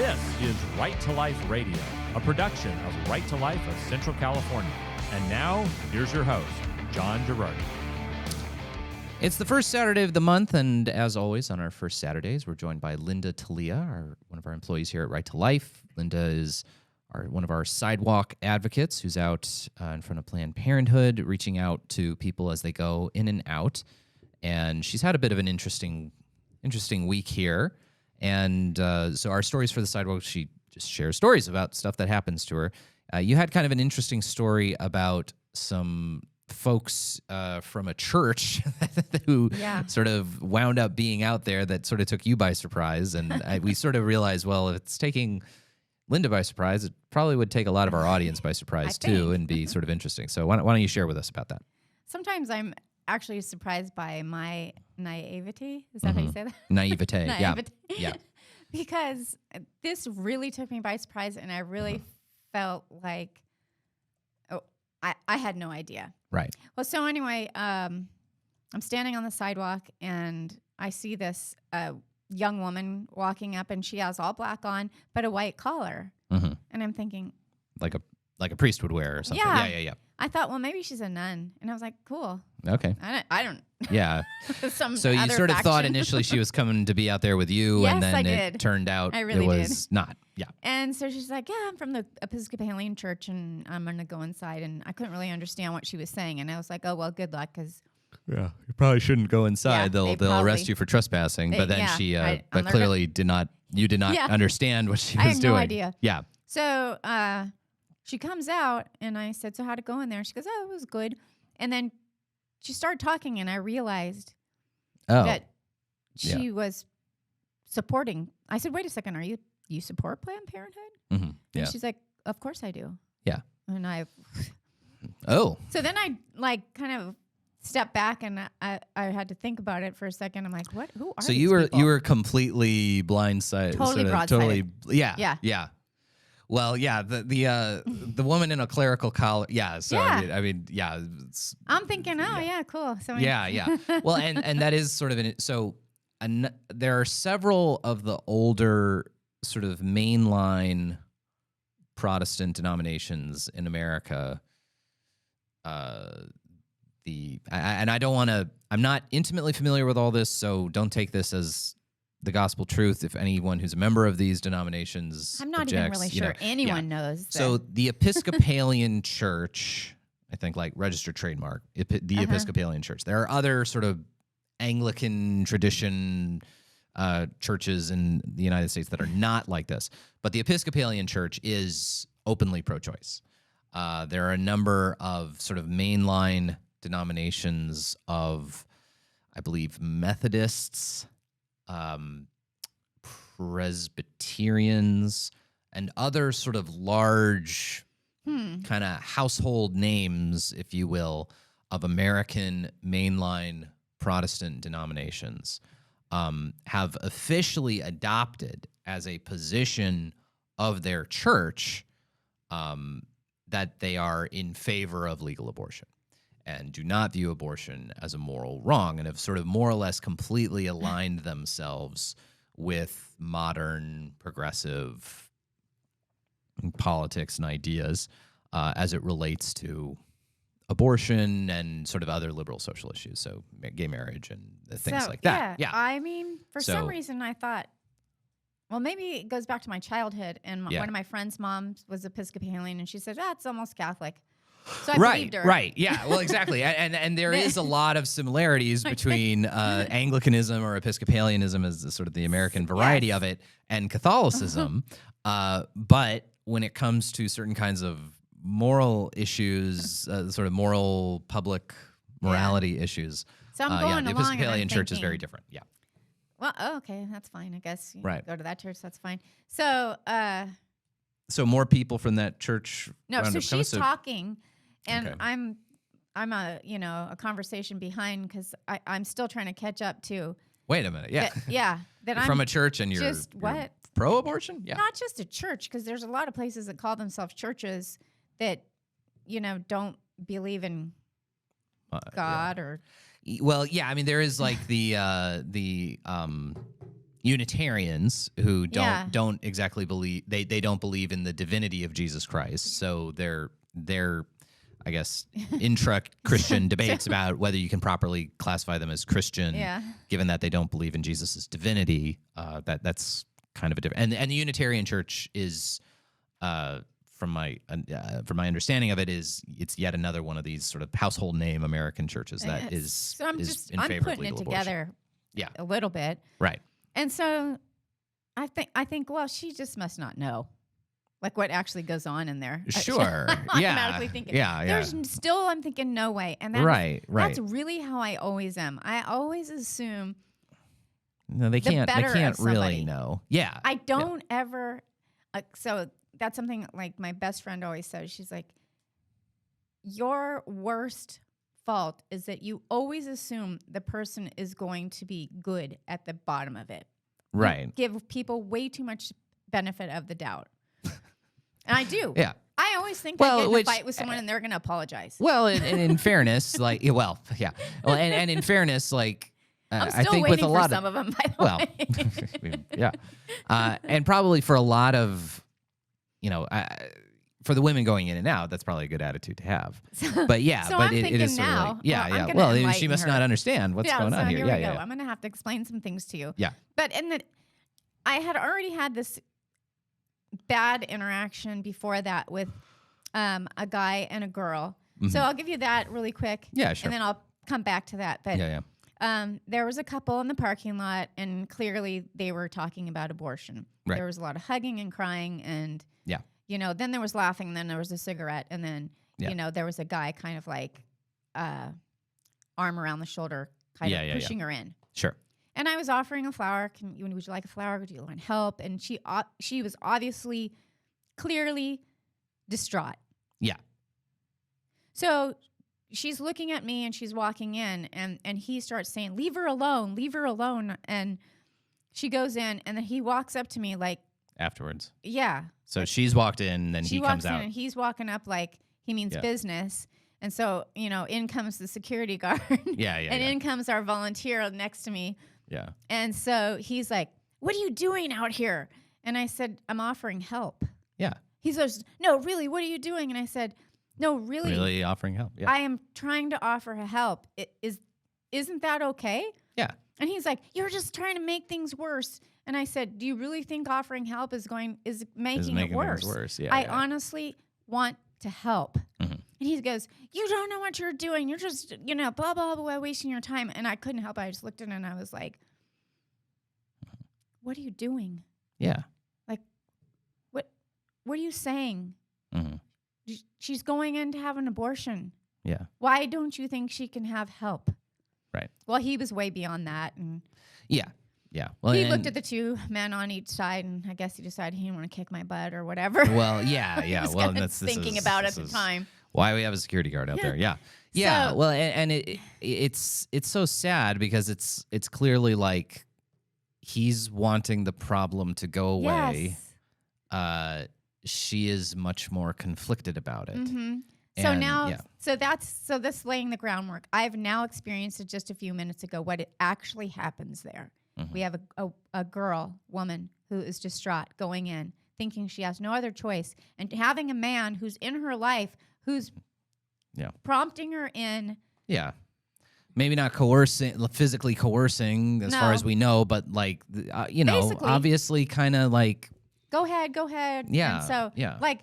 This is Right to Life Radio, a production of Right to Life of Central California. And now, here's your host, John Girardi. It's the first Saturday of the month, and as always, on our first Saturdays, we're joined by Linda Talia, one of our employees here at Right to Life. Linda is one of our sidewalk advocates who's out in front of Planned Parenthood, reaching out to people as they go in and out. And she's had a bit of an interesting week here. And so our stories for the sidewalk, she just shares stories about stuff that happens to her. You had kind of an interesting story about some folks from a church who sort of wound up being out there that sort of took you by surprise. And we sort of realized, well, if it's taking Linda by surprise, it probably would take a lot of our audience by surprise too and be sort of interesting. So why don't you share with us about that? Sometimes I'm actually surprised by my naivety. Is that how you say that? Naivete. Yeah. Because this really took me by surprise, and I really felt like, I had no idea. Right. Well, so anyway, I'm standing on the sidewalk, and I see this young woman walking up, and she has all black on, but a white collar. Mm-hmm. And I'm thinking, like a priest would wear or something. Yeah. I thought, well, maybe she's a nun, and I was like, cool. Okay. I don't. Yeah. So you sort of thought initially she was coming to be out there with you, Yes, and then I it did. turned out I really it was not. Yeah. And so she's like, yeah, I'm from the Episcopalian church, and I'm going to go inside. And I couldn't really understand what she was saying. And I was like, oh, well, good luck, because yeah, you probably shouldn't go inside. Yeah, they'll arrest you for trespassing. But then she, but clearly you did not understand what she was doing. I had no idea. Yeah. So she comes out, and I said, so how'd it go in there? She goes, oh, it was good. And then she started talking, and I realized that she was supporting. I said, wait a second, you support Planned Parenthood? Mm-hmm. Yeah. And she's like, of course I do. Yeah. And Oh. So then I kind of stepped back, and I had to think about it for a second. I'm like, what? Who are So these you people? were completely blindsided. Totally broadsided. Totally. Yeah. Yeah. Yeah. Well, yeah, the woman in a clerical collar. Yeah. So Yeah. I mean, yeah. I'm thinking, yeah, cool. So Yeah. Well, and that is sort of there are several of the older sort of mainline Protestant denominations in America. I don't want to. I'm not intimately familiar with all this, so don't take this as the gospel truth. If anyone who's a member of these denominations, I'm not objects, even really sure anyone knows. So the Episcopalian Church, I think, like registered trademark, the Episcopalian Church. There are other sort of Anglican tradition churches in the United States that are not like this, but the Episcopalian Church is openly pro-choice. There are a number of sort of mainline denominations of, I believe, Methodists, Presbyterians, and other sort of large kind of household names, if you will, of American mainline Protestant denominations have officially adopted as a position of their church that they are in favor of legal abortion and do not view abortion as a moral wrong, and have sort of more or less completely aligned themselves with modern progressive politics and ideas as it relates to abortion and sort of other liberal social issues, so gay marriage and things like that. Yeah. I mean, for some reason, I thought, well, maybe it goes back to my childhood, and one of my friend's moms was Episcopalian, and she said, it's almost Catholic. So I believed her. Right, yeah, well, exactly. and there is a lot of similarities between Anglicanism or Episcopalianism as the, sort of the American variety of it, and Catholicism. But when it comes to certain kinds of moral issues, sort of moral public morality issues, so I'm going the along Episcopalian and I'm Church is thinking, very different. Yeah. Well, okay, that's fine. I guess you Right. go to that church. That's fine. So, So more people from that church. no, wound so up coming, she's talking, and Okay. I'm a conversation behind, because I'm still trying to catch up to. Wait a minute. Yeah. That You're I'm from a church and you're pro-abortion. Yeah. Not just a church, because there's a lot of places that call themselves churches that don't believe in God or. Well, yeah, I mean, there is like Unitarians who don't exactly believe they don't believe in the divinity of Jesus Christ. So they're I guess intra-Christian debates about whether you can properly classify them as Christian, given that they don't believe in Jesus' divinity. That's kind of a different. And the Unitarian Church is, from my understanding of it, it's yet another one of these sort of household name American churches that is. So I'm in putting favor of it legal together, abortion. a little bit, Right. And so I think, well, she just must not know, like, what actually goes on in there. Sure. I'm automatically thinking. There's still, I'm thinking, no way. And that's really how I always am. I always assume. No, they can't really know. Yeah. I don't ever. So that's something like my best friend always says. She's like, your worst fault is that you always assume the person is going to be good at the bottom of it. Right. You give people way too much benefit of the doubt. And I do. Yeah. I always think I get in a fight with someone and they're going to apologize. Well, and in fairness, like, Well, and in fairness, like, I'm still I think waiting with a lot for some of them, by the way. Yeah. And probably for a lot of, for the women going in and out, that's probably a good attitude to have. But yeah, so but I'm thinking it is now. Well, she must not understand what's going on here. Here we go. I'm going to have to explain some things to you. Yeah. But I had already had this bad interaction before that with a guy and a girl. Mm-hmm. So I'll give you that really quick. Yeah, sure. And then I'll come back to that. But there was a couple in the parking lot, and clearly they were talking about abortion. Right. There was a lot of hugging and crying, and then there was laughing, and then there was a cigarette, and then there was a guy kind of like arm around the shoulder, kind of pushing her in. Sure. And I was offering a flower. Would you like a flower? Would you want help? And she was obviously, clearly distraught. Yeah. So she's looking at me and she's walking in, and he starts saying, leave her alone, leave her alone. And she goes in, and then he walks up to me like. Afterwards. Yeah. So she's walked in, then he comes out. And he's walking up like he means business. And so, in comes the security guard. And in comes our volunteer next to me. Yeah. And so he's like, what are you doing out here? And I said, I'm offering help. Yeah. He says, no, really, what are you doing? And I said, no, really. Really offering help. Yeah. I am trying to offer help. Isn't that okay? Yeah. And he's like, you're just trying to make things worse. And I said, do you really think offering help is making it worse? Things worse. I honestly want to help. Mm-hmm. And he goes, you don't know what you're doing. You're just, blah, blah, blah, wasting your time. And I couldn't help it. I just looked at him and I was like, what are you doing? Yeah. Like, what are you saying? Mm-hmm. She's going in to have an abortion. Yeah. Why don't you think she can have help? Right. Well, he was way beyond that. And yeah. Well, he looked at the two men on each side, and I guess he decided he didn't want to kick my butt or whatever. Well, yeah. He was that's thinking about it at the time. Why we have a security guard out there. Yeah. Yeah. So, well, and it's so sad because it's clearly like he's wanting the problem to go away. Yes. She is much more conflicted about it. Mm-hmm. So now, so this laying the groundwork. I've now experienced it just a few minutes ago, what it actually happens there. Mm-hmm. We have a woman who is distraught going in, thinking she has no other choice, and having a man who's in her life who's prompting her in. Yeah. Maybe not physically coercing as far as we know, but like, basically, obviously kind of like. Go ahead. Yeah. And so, like,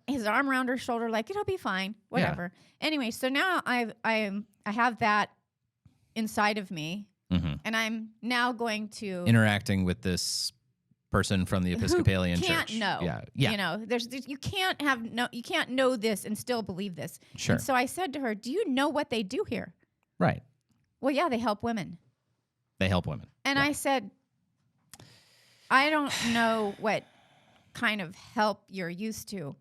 his arm around her shoulder, like, it'll be fine, whatever. Yeah. Anyway, so now I have that inside of me, and I'm now going to interacting with this person from the Episcopalian church. Church. Know. Yeah. You can't know this and still believe this. Sure. And so I said to her, "Do you know what they do here?" Right. Well, yeah, they help women. And I said, I don't know what kind of help you're used to,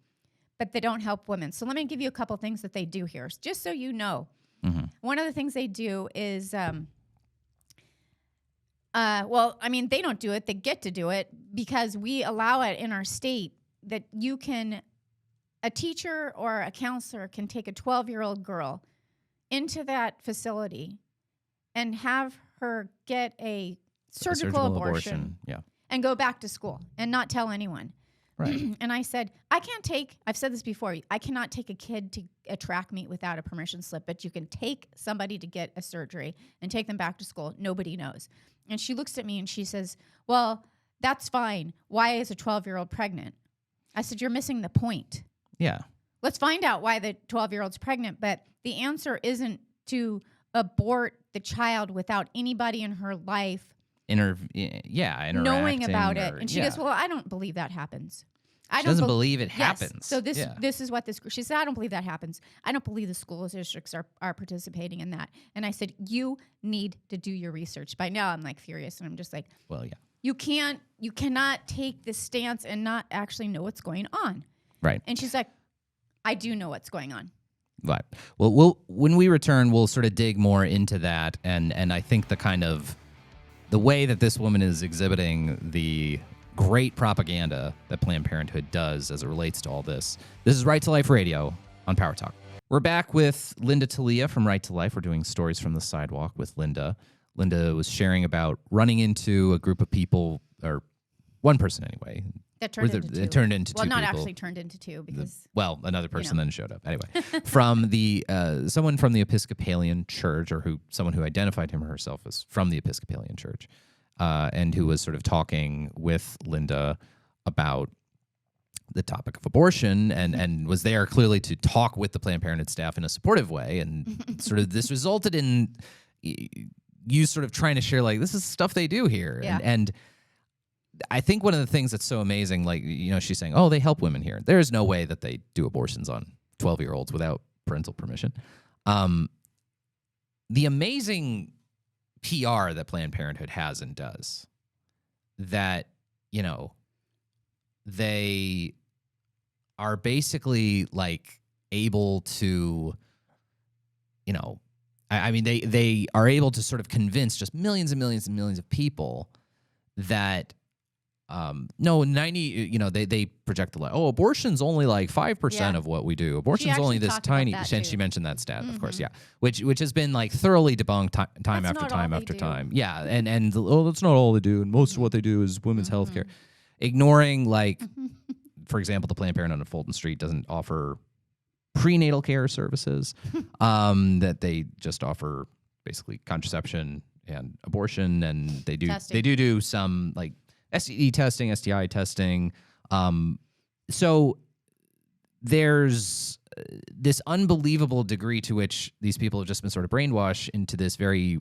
but they don't help women. So let me give you a couple things that they do here, just so you know. Mm-hmm. One of the things they do is, they don't do it. They get to do it because we allow it in our state that a teacher or a counselor can take a 12-year-old girl into that facility and have her get a surgical abortion. Yeah. And go back to school and not tell anyone. Right. And I said, I've said this before, I cannot take a kid to a track meet without a permission slip, but you can take somebody to get a surgery and take them back to school. Nobody knows. And she looks at me and she says, well, that's fine. Why is a 12-year-old pregnant? I said, you're missing the point. Yeah. Let's find out why the 12-year-old's pregnant. But the answer isn't to abort the child without anybody in her life knowing about it. And she goes, well, I don't believe that happens. She doesn't believe it happens. So this is what she said, I don't believe that happens. I don't believe the school districts are participating in that. And I said, you need to do your research. By now I'm like furious. And I'm just like, well, yeah. You cannot take this stance and not actually know what's going on. Right. And she's like, I do know what's going on. Right. Well, when we return, we'll sort of dig more into that. And I think the way that this woman is exhibiting the great propaganda that Planned Parenthood does as it relates to all this. This is Right to Life Radio on Power Talk. We're back with Linda Talia from Right to Life. We're doing Stories from the Sidewalk with Linda. Linda was sharing about running into a group of people, or one person anyway. That turned into two. It turned into two people. Well, not actually turned into two because... another person then showed up. Anyway, from the someone from the Episcopalian Church, or someone who identified him or herself as from the Episcopalian Church, and who was sort of talking with Linda about the topic of abortion and was there clearly to talk with the Planned Parenthood staff in a supportive way. And sort of this resulted in you sort of trying to share, like, this is stuff they do here. Yeah. And I think one of the things that's so amazing, like, she's saying, oh, they help women here. There is no way that they do abortions on 12-year-olds without parental permission. The amazing PR that Planned Parenthood has and does, that, they are basically like able to, they are able to sort of convince just millions and millions and millions of people that they project the abortion's only like 5% of what we do. Abortion's only this tiny, and she mentioned that stat, of course, yeah, which has been like thoroughly debunked time after time after time. Yeah, and that's not all they do, and most of what they do is women's health care. Ignoring, like, for example, the Planned Parenthood on Fulton Street doesn't offer prenatal care services, that they just offer basically contraception and abortion, and they do some like STD testing, STI testing. So there's this unbelievable degree to which these people have just been sort of brainwashed into this very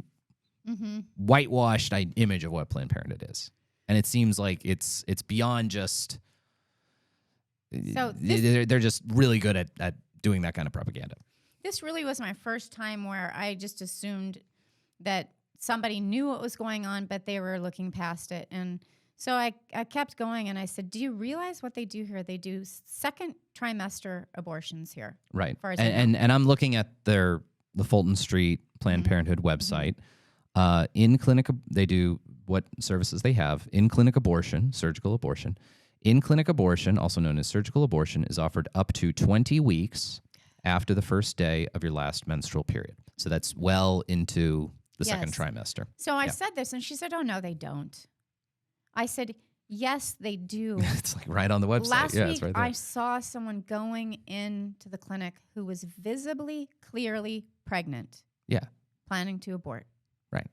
whitewashed image of what Planned Parenthood is. And it seems like it's beyond just... So they're just really good at doing that kind of propaganda. This really was my first time where I just assumed that somebody knew what was going on, but they were looking past it. And so I kept going, and I said, do you realize what they do here? They do second trimester abortions here. Right. And I'm looking at the Fulton Street Planned Parenthood website. In clinic, they do what services they have. In-clinic abortion, surgical abortion. In-clinic abortion, also known as surgical abortion, is offered up to 20 weeks after the first day of your last menstrual period. So that's well into the second trimester. So I said this, and she said, oh, no, they don't. I said, yes, they do. It's like right on the website. Last week, it's right there. I saw someone going into the clinic who was visibly, clearly pregnant. Yeah. Planning to abort. Right.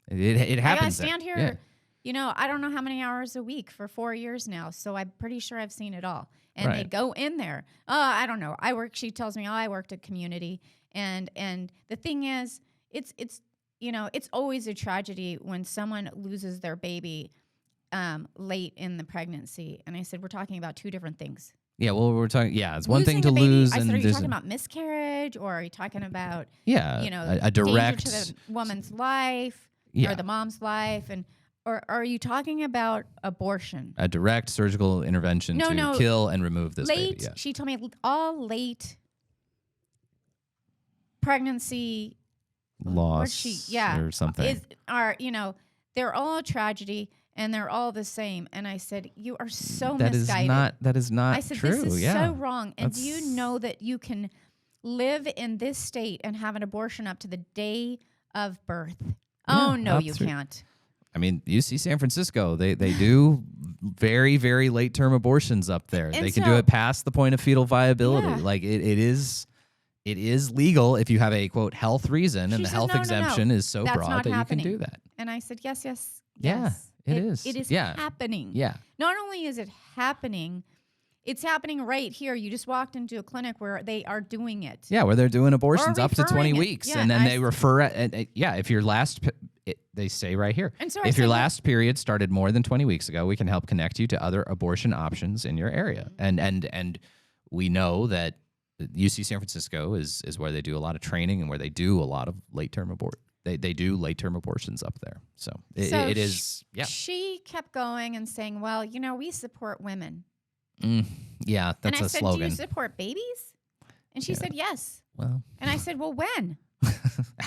It happens. I stand here, I don't know how many hours a week for 4 years now, so I'm pretty sure I've seen it all. And they go in there. I don't know. She tells me, I worked at community. And the thing is, it's always a tragedy when someone loses their baby late in the pregnancy. And I said, we're talking about two different things. Yeah, well, we're talking. Yeah, it's one thing to lose. I said, are you talking about miscarriage, or are you talking about a direct danger to the woman's life or the mom's life, or are you talking about abortion? A direct surgical intervention to kill and remove this baby. Yeah. She told me all late pregnancy loss or something they're all a tragedy. And they're all the same. And I said, you are so misguided. That is not I said, true. This is so wrong. And do you know that you can live in this state and have an abortion up to the day of birth? Oh, no, you can't. I mean, UC San Francisco, they do very, very late term abortions up there. And they can do it past the point of fetal viability. Yeah. Like it is legal if you have a quote health reason, and She the said, health no, exemption is so That's broad not that happening. you can do that. And I said, yes, yes, Yeah, yes. it is. It is Yeah. happening. Yeah. Not only is it happening, it's happening right here. You just walked into a clinic where they are doing it. Yeah, where they're doing abortions up to 20 referring it. weeks. Yeah, and then they refer it. If your last, they say right here, And so I if your said, last period started more than 20 weeks ago, we can help connect you to other abortion options in your area. And we know that UC San Francisco is where they do a lot of training and where they do a lot of late-term They do late-term abortions up there. So it is, yeah. She kept going and saying, well, we support women. Yeah, that's and I a said, slogan. do you support babies? And she said, yes. Well. And I said, well, when?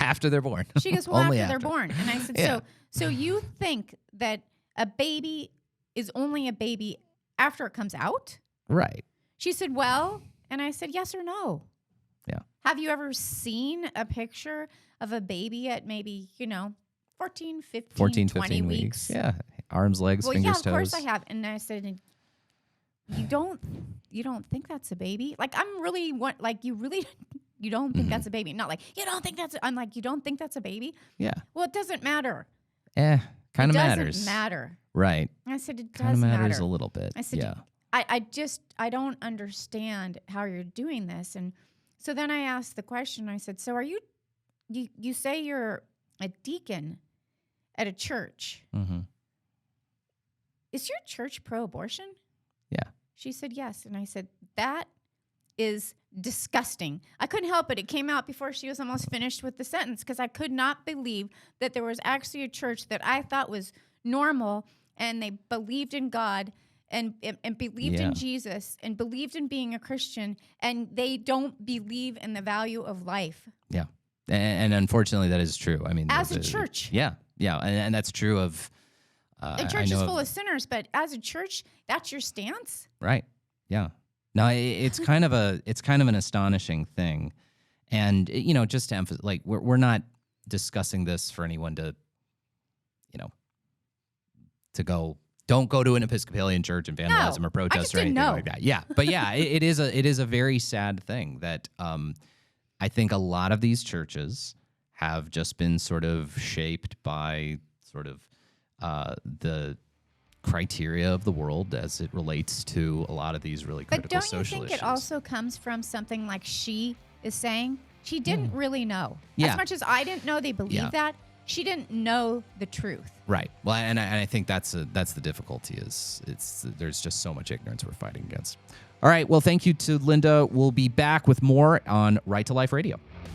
After they're born. She goes, well, Only after they're born. And I said, Yeah. so you think that a baby is only a baby after it comes out? Right. She said, well, and I said, yes or no? Yeah. Have you ever seen a picture of a baby at maybe, 14, 15, 20 weeks? Yeah. Arms, legs, Well, fingers, yeah, toes. of course I have. And I said, you don't think that's a baby? Like, you don't think that's a baby? Not like, you don't think I'm like, you don't think that's a baby? Yeah. Well, it doesn't matter. Kind of matters. It doesn't matter. Right. I said, it Kind does of matters matter. a little bit. I said, yeah. I don't understand how you're doing this. And so then I asked the question, I said, so are you say you're a deacon at a church. Mm-hmm. Is your church pro-abortion? Yeah. She said, yes. And I said, that is disgusting. I couldn't help it. It came out before she was almost finished with the sentence because I could not believe that there was actually a church that I thought was normal and they believed in God and believed in Jesus and believed in being a Christian, and they don't believe in the value of life. Yeah. And unfortunately, that is true. I mean, as a church. Yeah. Yeah. And that's true of... the church is full of sinners, but as a church, that's your stance? Right. Yeah. No, it's kind of an astonishing thing. And, just to emphasize, like, we're not discussing this for anyone to, don't go to an Episcopalian church and vandalism or protest or anything like that. Yeah. But yeah, it is a very sad thing that I think a lot of these churches have just been sort of shaped by sort of the criteria of the world as it relates to a lot of these really critical social issues. But don't you think it also comes from something like she is saying? She didn't really know. Yeah. As much as I didn't know they believe that, she didn't know the truth. Right. Well, and I think that's the difficulty is there's just so much ignorance we're fighting against. All right. Well, thank you to Linda. We'll be back with more on Right to Life Radio.